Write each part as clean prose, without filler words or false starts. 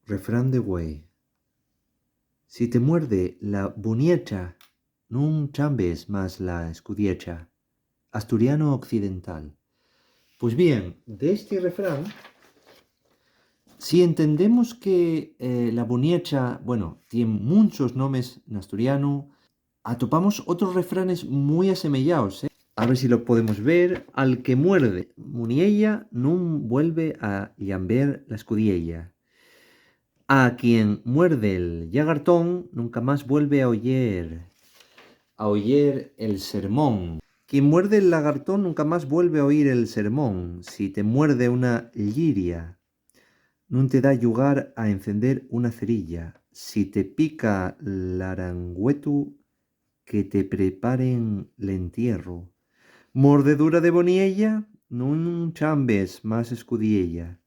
Refrán de güey. Si te muerde la buniecha, nun chambes más la escudiecha. Asturiano occidental. Pues bien, de este refrán, si entendemos que la buniecha, bueno, tiene muchos nombres en asturiano, atopamos otros refranes muy asemejados, ¿eh? A ver si lo podemos ver. Al que muerde muniella, nun vuelve a llamber la escudiella. A quien muerde el llagartón, nunca más vuelve a oír el sermón. Quien muerde el lagartón nunca más vuelve a oír el sermón. Si te muerde una lliria, no te da lugar a encender una cerilla. Si te pica l'arangüetu, que te preparen l'entierro. Mordedura de boniella, nun chambes más escudiella.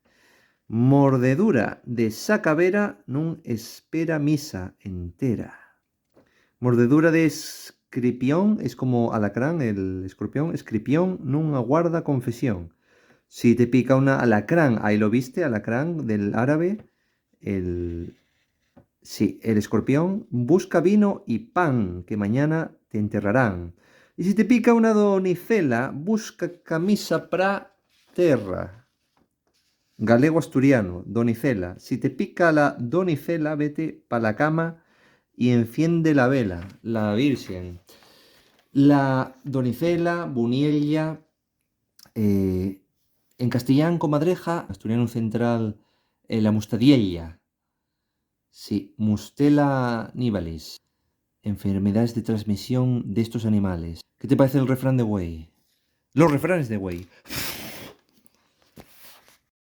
Mordedura de sacavera, nun espera misa entera. Mordedura de escripión, es como alacrán, el escorpión. Escripión, nun aguarda confesión. Si te pica una alacrán, ahí lo viste, alacrán del árabe, sí, el escorpión, busca vino y pan, que mañana te enterrarán. Y si te pica una donicela, busca camisa pra terra. Galego asturiano, donicela. Si te pica la donicela, vete pa la cama y enciende la vela, la Virgen. La donicela, buniella, en castellán, comadreja, asturiano central, la mustadiella. Sí, Mustela nivalis. Enfermedades de transmisión de estos animales. ¿Qué te parece el refrán de güey? Los refranes de güey.